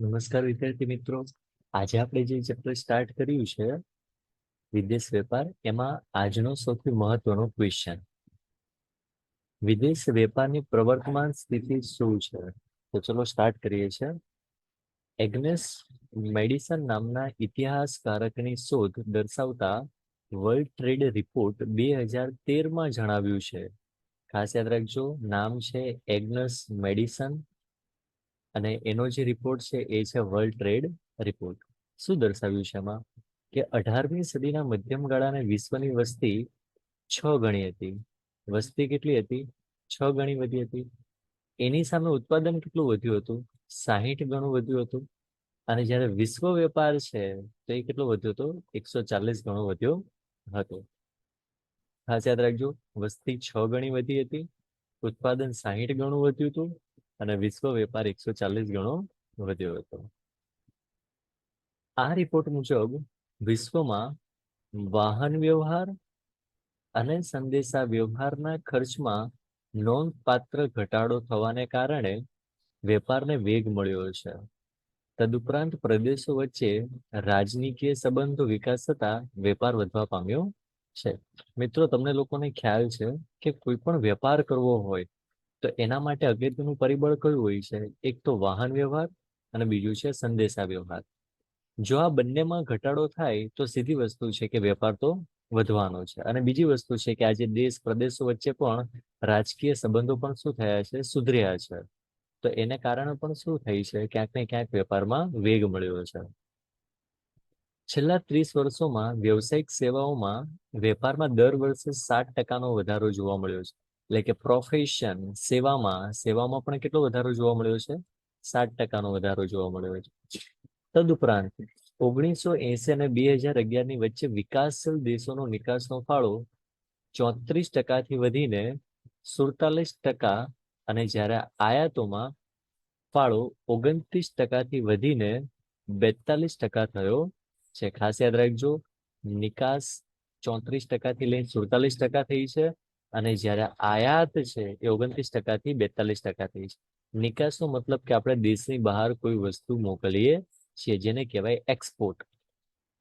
નમસ્કાર વિદ્યાર્થી મિત્રો. આજે આપણે જે ચેપ્ટર સ્ટાર્ટ કર્યું છે વિદેશ વેપાર, એમાં આજનો સૌથી મહત્વનો ક્વેશ્ચન, વિદેશ વેપારની પ્રવર્તમાન સ્થિતિ શું છે? તો ચલો સ્ટાર્ટ કરીએ છીએ. એગ્નેસ મેડિસન નામના ઇતિહાસકારકની શોધ દર્શાવતા વર્લ્ડ ટ્રેડ રિપોર્ટ 2013માં જણાવ્યું છે. ખાસ યાદ રાખજો, નામ છે એગ્નેસ મેડિસન અને એનો જે રિપોર્ટ છે એ છે વર્લ્ડ ટ્રેડ રિપોર્ટ. શું દર્શાવ્યું છે એમાં? કે 18મી સદીના મધ્યમ ગાળાને વિશ્વની વસ્તી 6 ગણી હતી. વસ્તી કેટલી હતી? 6 ગણી વધી હતી. એની સામે ઉત્પાદન કેટલું વધ્યું હતું? 60 ગણું વધ્યું હતું. અને જ્યારે વિશ્વ વેપાર છે તો એ કેટલો વધ્યો હતો? 140 ગણો વધ્યો હતો. ખાસ યાદ રાખજો, વસ્તી 6 ગણી વધી હતી, ઉત્પાદન 60 ગણું વધ્યું હતું અને વિશ્વ વેપાર 140 ગણો વધ્યો હતો. આ રિપોર્ટ મુજબ વિશ્વમાં વાહન વ્યવહાર અને સંદેશા વ્યવહારના ખર્ચમાં નોંધપાત્ર ઘટાડો થવાને કારણે વેપારને વેગ મળ્યો છે. તદુપરાંત પ્રદેશો વચ્ચે રાજનીતિય સંબંધો વિકાસ થતા વેપાર વધવા પામ્યો છે. મિત્રો, તમને લોકોને ખ્યાલ છે કે કોઈ પણ વેપાર કરવો હોય તો એના માટે અગત્યનું પરિબળ કયું હોય છે? એક તો વાહન વ્યવહાર અને બીજું છે સંદેશા વ્યવહાર. જો આ બંનેમાં ઘટાડો થાય તો સીધી વસ્તુ છે કે વેપાર તો વધવાનો છે. અને બીજી વસ્તુ છે કે આજે દેશ પ્રદેશો વચ્ચે પણ રાજકીય સંબંધો પણ શું થયા છે? સુધર્યા છે. તો એને કારણે પણ શું થઈ છે? ક્યાંક ને ક્યાંક વેપારમાં વેગ મળ્યો છે. છેલ્લા 30 વર્ષોમાં વ્યવસાયિક સેવાઓમાં વેપારમાં દર વર્ષે 7%નો વધારો જોવા મળ્યો છે. એટલે કે પ્રોફેશન સેવામાં પણ કેટલો વધારો જોવા મળ્યો છે? 7%નો વધારો જોવા મળ્યો છે. તદુપરાંત 1980 અને 2011ની વચ્ચે વિકાસશીલ દેશોનો નિકાસનો ફાળો 34%થી વધીને 47%, અને જ્યારે આયાતોમાં ફાળો 29%થી વધીને 42% થયો છે. ખાસ યાદ રાખજો, નિકાસ 34%થી લઈને 47% થઈ છે અને જ્યારે આયાત છે એ 29%થી 42% થઈ છે. નિકાસનો મતલબ કે આપણે દેશની બહાર કોઈ વસ્તુ મોકલીએ છીએ, જેને કહેવાય એક્સપોર્ટ.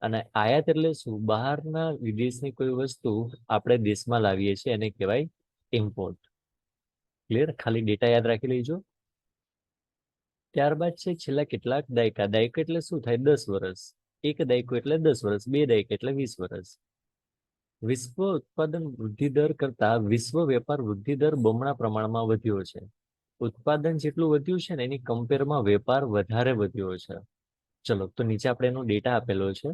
અને આયાત એટલે શું? બહારના વિદેશની કોઈ વસ્તુ આપણે દેશમાં લાવીએ છીએ, એને કહેવાય ઇમ્પોર્ટ. ક્લિયર? ખાલી ડેટા યાદ રાખી લેજો. ત્યારબાદ છે છેલ્લા કેટલાક દાયકા. દાયકા એટલે શું થાય? 10 વર્ષ. એક દાયકો એટલે 10 વર્ષ, બે દાયકા એટલે 20 વર્ષ. વિશ્વ ઉત્પાદન વૃદ્ધિ દર કરતા વિશ્વ વેપાર વૃદ્ધિ દર બમણા પ્રમાણમાં વધ્યો છે. ઉત્પાદન જેટલું વધ્યું છે ને એની કમ્પેરમાં વેપાર વધારે વધ્યો છે. ચલો, તો નીચે આપણે એનો ડેટા આપેલો છે.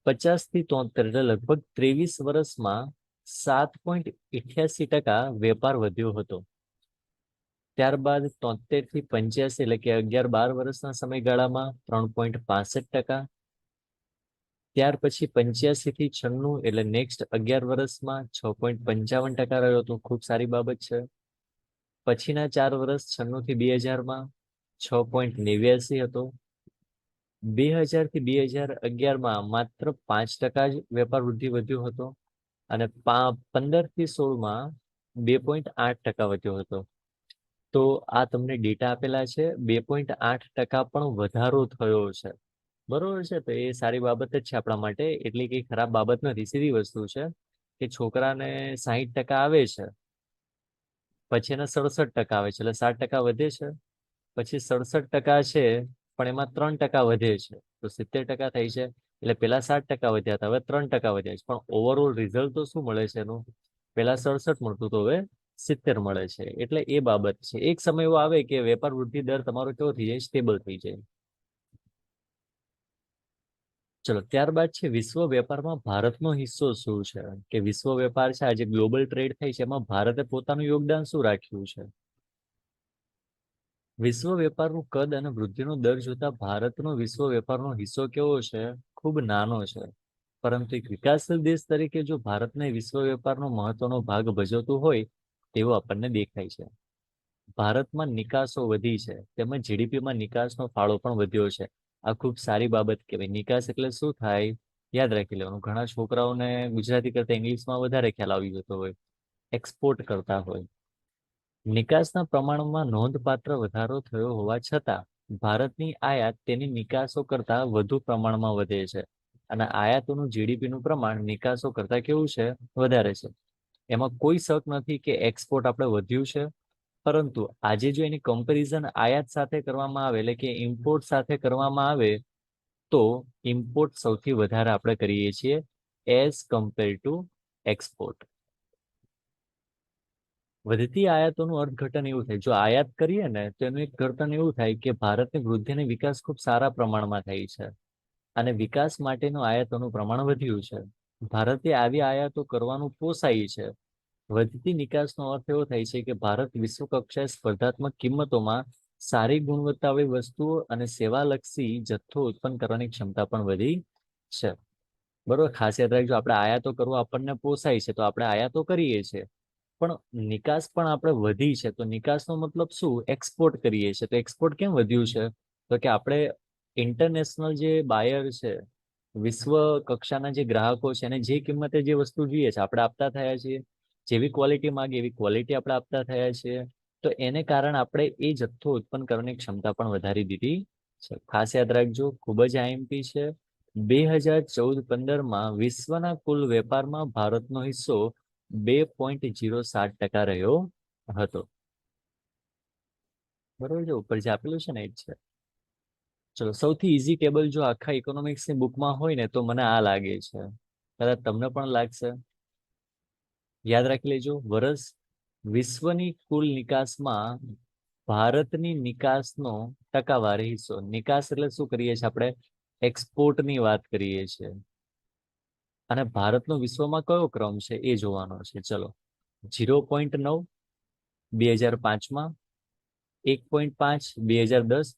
50 થી 73 એટલે લગભગ 23 વર્ષમાં 7.88% વેપાર વધ્યો હતો. ત્યારબાદ 73 થી 85 એટલે કે 11-12 વર્ષના સમયગાળામાં 3.65%. ત્યાર પછી 85 થી 96 એટલે નેક્સ્ટ 11 વર્ષમાં 6.55% રહ્યો હતો. ખૂબ સારી બાબત છે. પછીના 4 વર્ષ 96 થી 2000માં 6.89 હતો. 2000 થી 2011માં માત્ર 5% જ વેપાર વૃદ્ધિ વધ્યો હતો અને 15 થી 16માં 2.8% વધ્યો હતો. તો આ તમને ડેટા આપેલા છે. 2.8% પણ વધારો થયો છે. બરોબર છે? તો એ સારી બાબત જ છે આપણા માટે. એટલી કઈ ખરાબ બાબત નથી. સીધી વસ્તુ છે કે છોકરાને 60% આવે છે, પછી એના 67% આવે છે, એટલે 7% વધે છે. પછી 67% છે પણ એમાં 3% વધે છે, તો 70% થાય છે. એટલે પેલા 7% વધ્યા હતા, હવે 3% વધ્યા છે. પણ ઓવરઓલ રિઝલ્ટ તો શું મળે છે એનું? પેલા 67 મળતું તો હવે 70 મળે છે. એટલે એ બાબત છે. એક સમય એવો આવે કે વેપાર વૃદ્ધિ દર તમારો કેવો થઈ જાય? સ્ટેબલ થઈ જાય. ચલો, ત્યારબાદ છે વિશ્વ વેપારમાં ભારતનો હિસ્સો શું છે? કે વિશ્વ વેપાર છે, આજે ગ્લોબલ ટ્રેડ થાય છે, એમાં ભારતે પોતાનું યોગદાન શું રાખ્યું છે? વિશ્વ વેપારનું કદ અને વૃદ્ધિનો દર જોતા ભારતનો વિશ્વ વેપારનો હિસ્સો કેવો છે? ખૂબ નાનો છે. પરંતુ એક વિકાસશીલ દેશ તરીકે જો ભારતને વિશ્વ વેપારનો મહત્વનો ભાગ ભજવતું હોય તેવું આપણને દેખાય છે. ભારતમાં નિકાસો વધી છે, તેમજ જીડીપીમાં નિકાસનો ફાળો પણ વધ્યો છે. આ ખૂબ સારી બાબત કહેવાય. નિકાસ એટલે શું થાય? યાદ રાખી લેવાનું. ઘણા છોકરાઓને ગુજરાતી કરતા ઇંગ્લિશમાં વધારે ખ્યાલ આવી જતો હોય. એક્સપોર્ટ કરતા હોય. નિકાસના પ્રમાણમાં નોંધપાત્ર વધારો થયો હોવા છતાં ભારતની આયાત તેની નિકાસો કરતા વધુ પ્રમાણમાં વધે છે અને આયાતોનું જીડીપી નું પ્રમાણ નિકાસો કરતા કેવું છે? વધારે છે. એમાં કોઈ શક નથી કે એક્સપોર્ટ આપણે વધ્યું છે, પરંતુ આજે જો એની કમ્પેરિઝન આયાત સાથે કરવામાં આવે, એટલે કે ઇમ્પોર્ટ સાથે કરવામાં આવે, તો ઇમ્પોર્ટ સૌથી વધારે આપણે કરીએ છીએ એઝ કમ્પેર ટુ એક્સપોર્ટ. વધતી આયાતોનું અર્થઘટન એવું થાય, જો આયાત કરીએ ને તો એનું એક ઘટન એવું થાય કે ભારતની વૃદ્ધિ અને વિકાસ ખૂબ સારા પ્રમાણમાં થાય છે અને વિકાસ માટેનું આયાતોનું પ્રમાણ વધ્યું છે. ભારતે આવી આયાતો કરવાનું પોસાય છે. વધતી નિકાસનો અર્થ એવો થાય છે કે ભારત વિશ્વ કક્ષાએ સ્પર્ધાત્મક કિંમતોમાં સારી ગુણવત્તાવાળી વસ્તુઓ અને સેવાલક્ષી જથ્થો ઉત્પન્ન કરવાની ક્ષમતા પણ વધી છે. બરોબર, ખાસ યાદ રાખજો, આપણે આયાતો કરવો આપણને પોસાય છે તો આપણે આયાતો કરીએ છીએ, પણ નિકાસ પણ આપણે વધી છે તો નિકાસનો મતલબ શું? એક્સપોર્ટ કરીએ છીએ. તો એક્સપોર્ટ કેમ વધ્યું છે? તો કે આપણે ઇન્ટરનેશનલ જે બાયર છે, વિશ્વ કક્ષાના જે ગ્રાહકો છે, એને જે કિંમતે જે વસ્તુ જોઈએ છે આપણે આપતા થયા છીએ, જેવી ક્વોલિટી માંગે એવી ક્વોલિટી આપણે આપતા થયા છીએ, તો એને કારણે આપણે એ જથ્થો ઉત્પન્ન કરવાની ક્ષમતા પણ વધારી દીધી છે. ખાસ યાદ રાખજો, ખૂબ જ આઈએમપી છે. 2014-15 વિશ્વના કુલ વેપારમાં ભારતનો હિસ્સો 2.07% રહ્યો હતો. બરોબર છે, ઉપર જે આપેલું છે ને એ જ છે. ચલો, સૌથી ઈઝી ટેબલ જો આખા ઇકોનોમિક્સની બુકમાં હોય ને તો મને આ લાગે છે, કદાચ તમને પણ લાગશે. યાદ રાખી લેજો, વર્ષ વિશ્વની કુલ નિકાસમાં ભારતની નિકાસનો ટકાવારી હિસ્સો. નિકાસ એટલે શું કરીએ છીએ આપણે? એક્સપોર્ટની વાત કરીએ છીએ. અને ભારતનો વિશ્વમાં કયો ક્રમ છે એ જોવાનો છે. ચલો, 0.9 2005માં, 1.5 2010,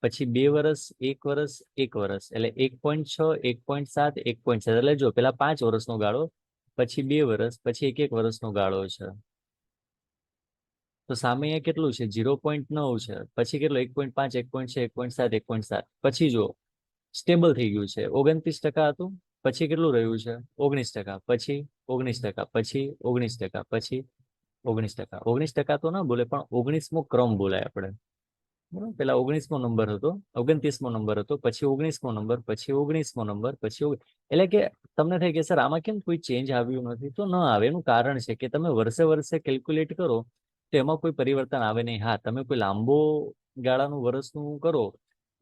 પછી 2 વર્ષ, 1 વર્ષ, 1 વર્ષ, એટલે 1.6, 1.7, 1.7. એટલે જો પેલા 5 વર્ષનો ગાળો, પછી 2 વર્ષ, પછી 1 વર્ષનો ગાળો છે. તો સામે અહીંયા કેટલું છે? 0.9 છે. પછી કેટલો? 1.5, 1.6, 1.7, 1.7. પછી જો સ્ટેબલ થઈ ગયું છે, 29% હતું. પછી કેટલું રહ્યું છે? 19%. પછી 19%. પછી 19%. પછી 19%. 19% તો ના બોલે, પણ 19મો ક્રમ બોલાય આપણે. બરાબર, પેલા 19મો નંબર હતો, 29મો નંબર હતો, પછી 19મો નંબર, પછી 19મો નંબર, પછી એટલે કે તમને થાય કે સર આમાં કેમ કોઈ ચેન્જ આવ્યું નથી? તો ન આવે. એનું કારણ છે કે તમે વર્ષે વર્ષે કેલ્ક્યુલેટ કરો તો એમાં કોઈ પરિવર્તન આવે નહીં. હા, તમે કોઈ લાંબો ગાળાનું વર્ષનું કરો,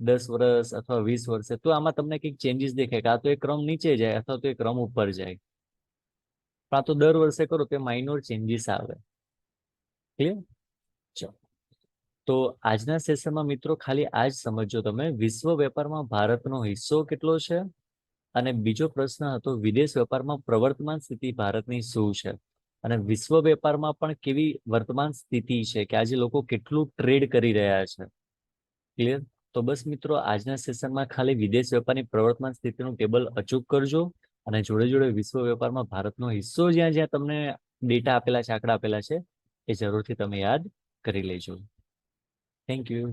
10 વર્ષ અથવા 20 વર્ષે, તો આમાં તમને કંઈક ચેન્જીસ દેખાય કે આ તો એક ક્રમ નીચે જાય અથવા તો એક ક્રમ ઉપર જાય. પણ આ તો દર વર્ષે કરો તો માઇનોર ચેન્જીસ આવે. ક્લિયર? ચલો, તો આજના સેશનમાં મિત્રો ખાલી આ જ સમજો તમે, વિશ્વ વેપારમાં ભારતનો હિસ્સો કેટલો છે, અને બીજો પ્રશ્ન હતો વિદેશ વેપારમાં પ્રવર્તમાન સ્થિતિ ભારતની શું છે, અને વિશ્વ વેપારમાં પણ કેવી વર્તમાન સ્થિતિ છે, કે આજે લોકો કેટલું ટ્રેડ કરી રહ્યા છે. ક્લિયર? તો બસ મિત્રો, આજના સેશનમાં ખાલી વિદેશ વેપારની પ્રવર્તમાન સ્થિતિનું ટેબલ અચૂક કરજો, અને જોડે જોડે વિશ્વ વેપારમાં ભારતનો હિસ્સો જ્યાં જ્યાં તમને ડેટા આપેલા છે, આંકડા આપેલા છે, એ જરૂરથી તમે યાદ કરી લેજો. Thank you.